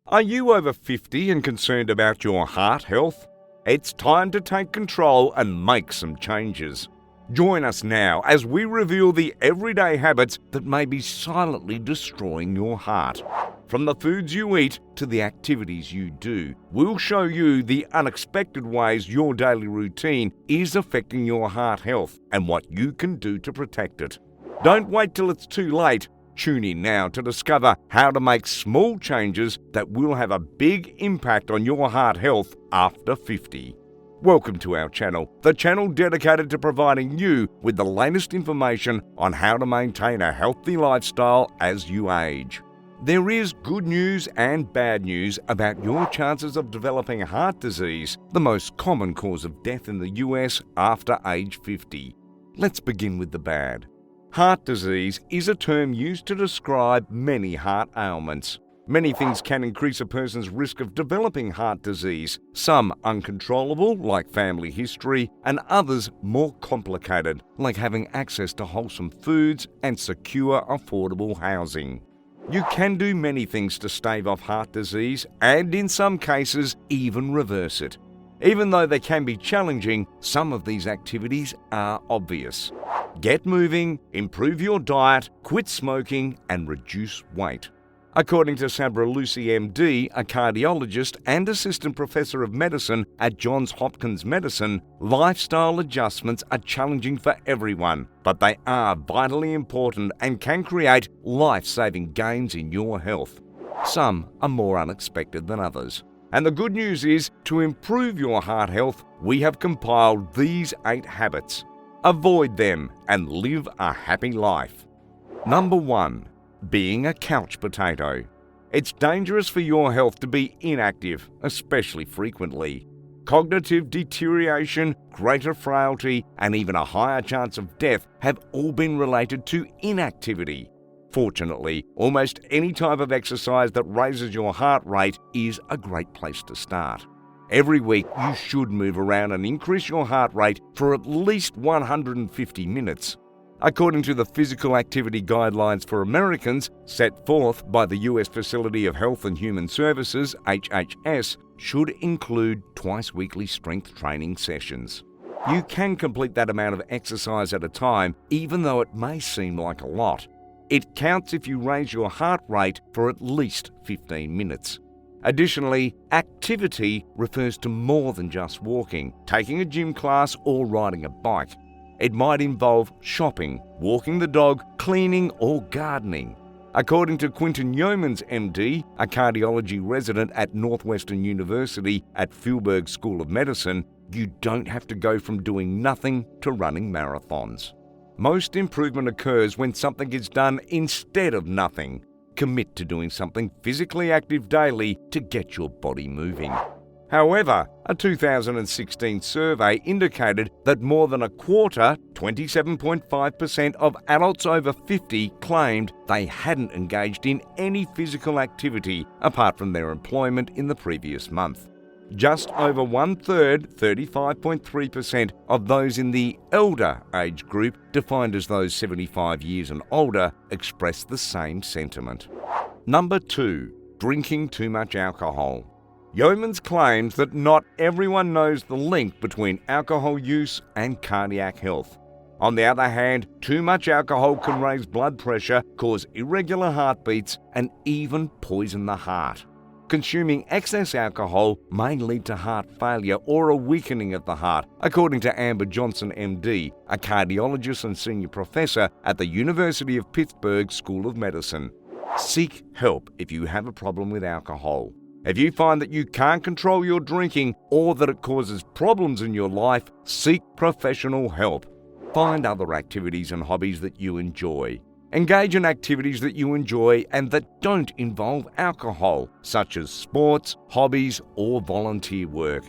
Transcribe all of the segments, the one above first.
Are you over 50 and concerned about your heart health? It's time to take control and make some changes. Join us now as we reveal the everyday habits that may be silently destroying your heart. From the foods you eat to the activities you do, we'll show you the unexpected ways your daily routine is affecting your heart health and what you can do to protect it. Don't wait till it's too late. Tune in now to discover how to make small changes that will have a big impact on your heart health after 50. Welcome to our channel, the channel dedicated to providing you with the latest information on how to maintain a healthy lifestyle as you age. There is good news and bad news about your chances of developing heart disease, the most common cause of death in the US after age 50. Let's begin with the bad. Heart disease is a term used to describe many heart ailments. Many things can increase a person's risk of developing heart disease, some uncontrollable, like family history, and others more complicated, like having access to wholesome foods and secure, affordable housing. You can do many things to stave off heart disease and, in some cases, even reverse it. Even though they can be challenging, some of these activities are obvious. Get moving, improve your diet, quit smoking, and reduce weight. According to Sabra Lucy MD, a cardiologist and assistant professor of medicine at Johns Hopkins Medicine, lifestyle adjustments are challenging for everyone, but they are vitally important and can create life-saving gains in your health. Some are more unexpected than others. And the good news is, to improve your heart health, we have compiled these 8 habits. Avoid them and live a happy life. Number 1. Being a couch potato. It's dangerous for your health to be inactive, especially frequently. Cognitive deterioration, greater frailty, and even a higher chance of death have all been related to inactivity. Fortunately, almost any type of exercise that raises your heart rate is a great place to start. Every week, you should move around and increase your heart rate for at least 150 minutes. According to the Physical Activity Guidelines for Americans, set forth by the U.S. Facility of Health and Human Services, HHS, should include twice-weekly strength training sessions. You can complete that amount of exercise at a time, even though it may seem like a lot. It counts if you raise your heart rate for at least 15 minutes. Additionally, activity refers to more than just walking, taking a gym class, or riding a bike. It might involve shopping, walking the dog, cleaning, or gardening. According to Quinton Yeomans, MD, a cardiology resident at Northwestern University at Fillberg School of Medicine, you don't have to go from doing nothing to running marathons. Most improvement occurs when something is done instead of nothing. Commit to doing something physically active daily to get your body moving. However, a 2016 survey indicated that more than a quarter, 27.5% of adults over 50 claimed they hadn't engaged in any physical activity apart from their employment in the previous month. Just over 1/3, 35.3% of those in the elder age group, defined as those 75 years and older, expressed the same sentiment. Number 2. Drinking too much alcohol. Yeomans claims that not everyone knows the link between alcohol use and cardiac health. On the other hand, too much alcohol can raise blood pressure, cause irregular heartbeats, and even poison the heart. Consuming excess alcohol may lead to heart failure or a weakening of the heart, according to Amber Johnson, MD, a cardiologist and senior professor at the University of Pittsburgh School of Medicine. Seek help if you have a problem with alcohol. If you find that you can't control your drinking or that it causes problems in your life, seek professional help. Find other activities and hobbies that you enjoy. Engage in activities that you enjoy and that don't involve alcohol, such as sports, hobbies, or volunteer work.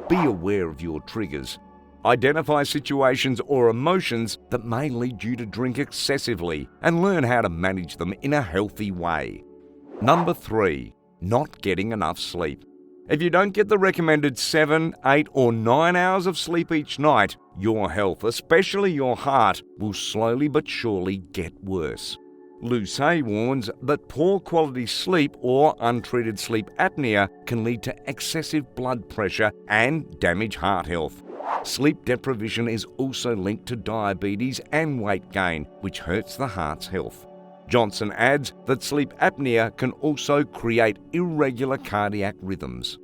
Be aware of your triggers. Identify situations or emotions that may lead you to drink excessively and learn how to manage them in a healthy way. Number 3. Not getting enough sleep. If you don't get the recommended 7, 8, or 9 hours of sleep each night, your health, especially your heart, will slowly but surely get worse. Lucey warns that poor quality sleep or untreated sleep apnea can lead to excessive blood pressure and damage heart health. Sleep deprivation is also linked to diabetes and weight gain, which hurts the heart's health. Johnson adds that sleep apnea can also create irregular cardiac rhythms.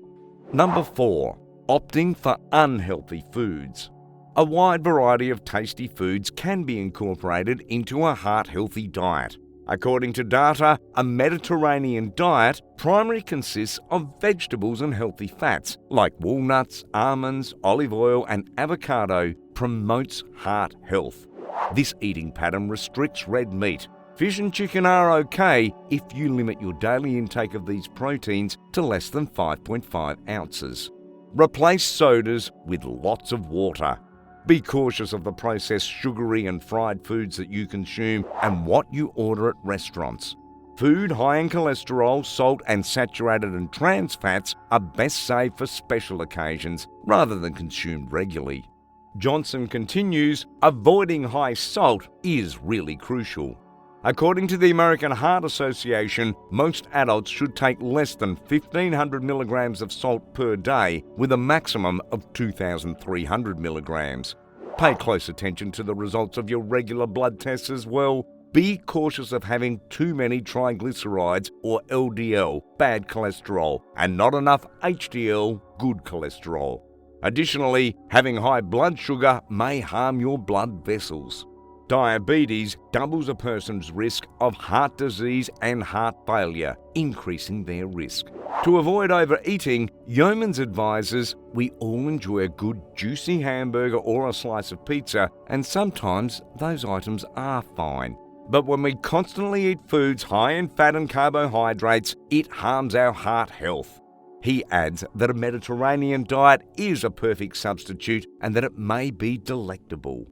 Number 4. Opting for unhealthy foods. A wide variety of tasty foods can be incorporated into a heart-healthy diet. According to data, a Mediterranean diet primarily consists of vegetables and healthy fats like walnuts, almonds, olive oil and avocado promotes heart health. This eating pattern restricts red meat. Fish and chicken are okay if you limit your daily intake of these proteins to less than 5.5 ounces. Replace sodas with lots of water. Be cautious of the processed sugary and fried foods that you consume and what you order at restaurants. Food high in cholesterol, salt and saturated and trans fats are best saved for special occasions rather than consumed regularly. Johnson continues, avoiding high salt is really crucial. According to the American Heart Association, most adults should take less than 1,500 milligrams of salt per day with a maximum of 2,300 milligrams. Pay close attention to the results of your regular blood tests as well. Be cautious of having too many triglycerides or LDL, bad cholesterol, and not enough HDL, good cholesterol. Additionally, having high blood sugar may harm your blood vessels. Diabetes doubles a person's risk of heart disease and heart failure, increasing their risk. To avoid overeating, Yeomans advises we all enjoy a good juicy hamburger or a slice of pizza, and sometimes those items are fine. But when we constantly eat foods high in fat and carbohydrates, it harms our heart health. He adds that a Mediterranean diet is a perfect substitute and that it may be delectable.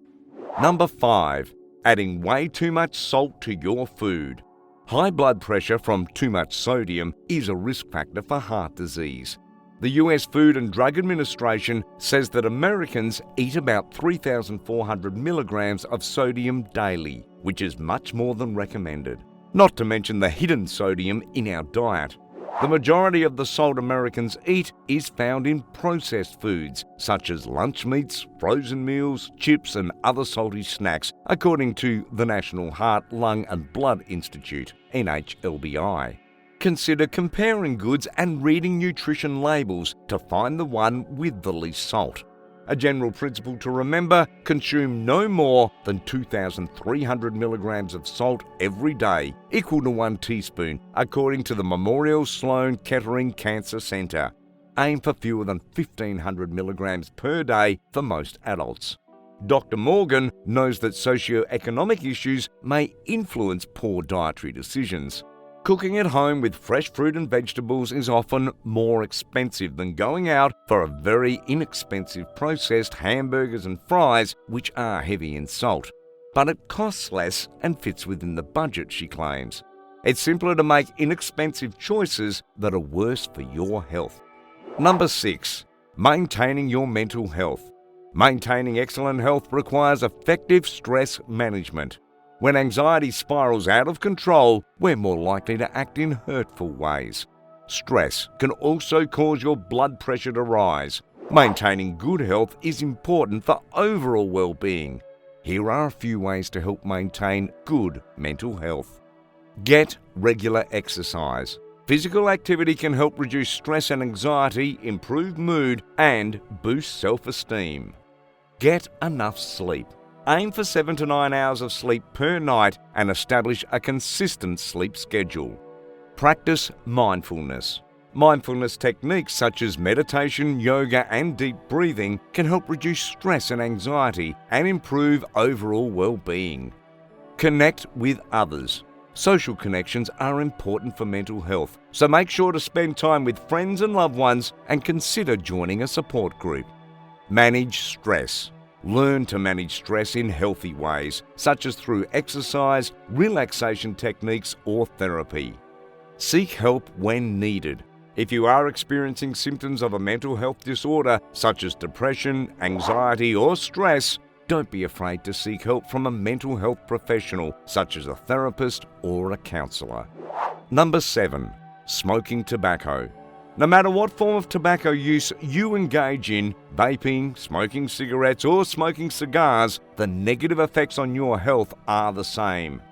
Number 5. Adding way too much salt to your food. High blood pressure from too much sodium is a risk factor for heart disease. The US Food and Drug Administration says that Americans eat about 3,400 milligrams of sodium daily, which is much more than recommended. Not to mention the hidden sodium in our diet. The majority of the salt Americans eat is found in processed foods, such as lunch meats, frozen meals, chips and other salty snacks, according to the National Heart, Lung and Blood Institute, NHLBI. Consider comparing goods and reading nutrition labels to find the one with the least salt. A general principle to remember, consume no more than 2,300 milligrams of salt every day, equal to 1 teaspoon, according to the Memorial Sloan Kettering Cancer Center. Aim for fewer than 1,500 milligrams per day for most adults. Dr. Morgan knows that socioeconomic issues may influence poor dietary decisions. Cooking at home with fresh fruit and vegetables is often more expensive than going out for a very inexpensive processed hamburgers and fries, which are heavy in salt. But it costs less and fits within the budget, she claims. It's simpler to make inexpensive choices that are worse for your health. Number 6. Maintaining your mental health. Maintaining excellent health requires effective stress management. When anxiety spirals out of control, we're more likely to act in hurtful ways. Stress can also cause your blood pressure to rise. Maintaining good health is important for overall well-being. Here are a few ways to help maintain good mental health. Get regular exercise. Physical activity can help reduce stress and anxiety, improve mood, and boost self-esteem. Get enough sleep. Aim for 7 to 9 hours of sleep per night and establish a consistent sleep schedule. Practice mindfulness. Mindfulness techniques such as meditation, yoga, and deep breathing can help reduce stress and anxiety and improve overall well-being. Connect with others. Social connections are important for mental health, so make sure to spend time with friends and loved ones and consider joining a support group. Manage stress. Learn to manage stress in healthy ways, such as through exercise, relaxation techniques, or therapy. Seek help when needed. If you are experiencing symptoms of a mental health disorder, such as depression, anxiety, or stress, don't be afraid to seek help from a mental health professional such as a therapist or a counsellor. Number 7. Smoking tobacco. No matter what form of tobacco use you engage in, vaping, smoking cigarettes or smoking cigars, the negative effects on your health are the same.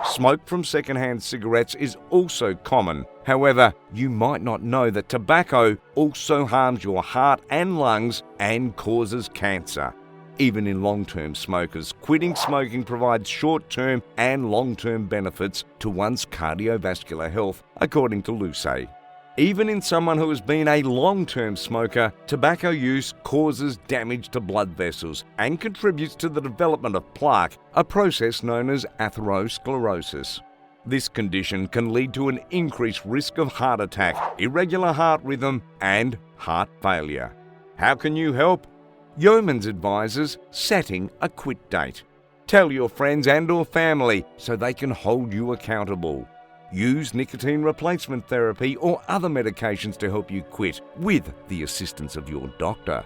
Smoke from secondhand cigarettes is also common. However, you might not know that tobacco also harms your heart and lungs and causes cancer. Even in long-term smokers, quitting smoking provides short-term and long-term benefits to one's cardiovascular health, according to Lucey. Even in someone who has been a long-term smoker, tobacco use causes damage to blood vessels and contributes to the development of plaque, a process known as atherosclerosis. This condition can lead to an increased risk of heart attack, irregular heart rhythm, and heart failure. How can you help? Yeomans advises setting a quit date. Tell your friends and/or family so they can hold you accountable. Use nicotine replacement therapy or other medications to help you quit with the assistance of your doctor.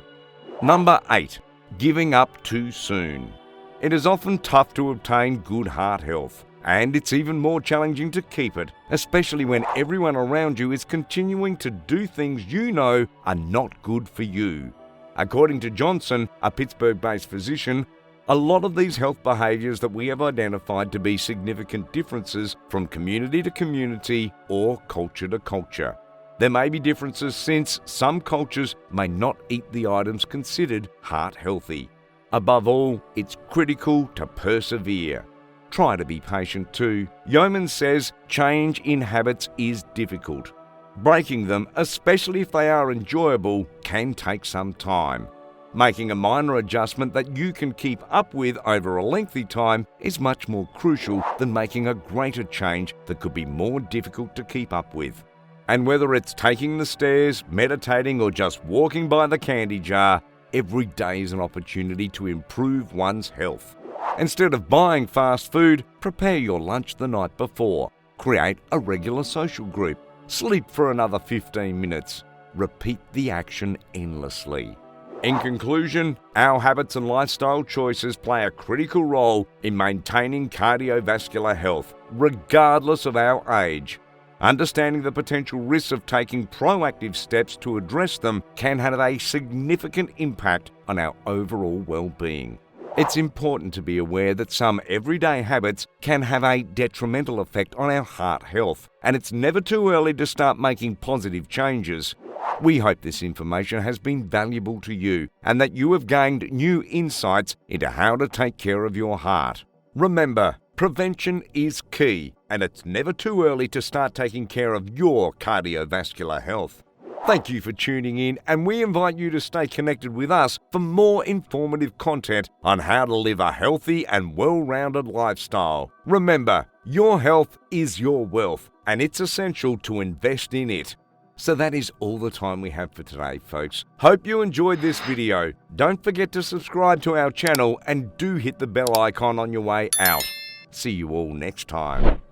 Number 8. Giving up too soon. It is often tough to obtain good heart health, and it's even more challenging to keep it, especially when everyone around you is continuing to do things you know are not good for you. According to Johnson, a Pittsburgh-based physician, a lot of these health behaviours that we have identified to be significant differences from community to community or culture to culture. There may be differences since some cultures may not eat the items considered heart healthy. Above all, it's critical to persevere. Try to be patient too. Yeomans says change in habits is difficult. Breaking them, especially if they are enjoyable, can take some time. Making a minor adjustment that you can keep up with over a lengthy time is much more crucial than making a greater change that could be more difficult to keep up with. And whether it's taking the stairs, meditating, or just walking by the candy jar, every day is an opportunity to improve one's health. Instead of buying fast food, prepare your lunch the night before. Create a regular social group. Sleep for another 15 minutes. Repeat the action endlessly. In conclusion, our habits and lifestyle choices play a critical role in maintaining cardiovascular health, regardless of our age. Understanding the potential risks of taking proactive steps to address them can have a significant impact on our overall well-being. It's important to be aware that some everyday habits can have a detrimental effect on our heart health, and it's never too early to start making positive changes. We hope this information has been valuable to you and that you have gained new insights into how to take care of your heart. Remember, prevention is key, and it's never too early to start taking care of your cardiovascular health. Thank you for tuning in, and we invite you to stay connected with us for more informative content on how to live a healthy and well-rounded lifestyle. Remember, your health is your wealth, and it's essential to invest in it. So that is all the time we have for today, folks. Hope you enjoyed this video. Don't forget to subscribe to our channel and do hit the bell icon on your way out. See you all next time.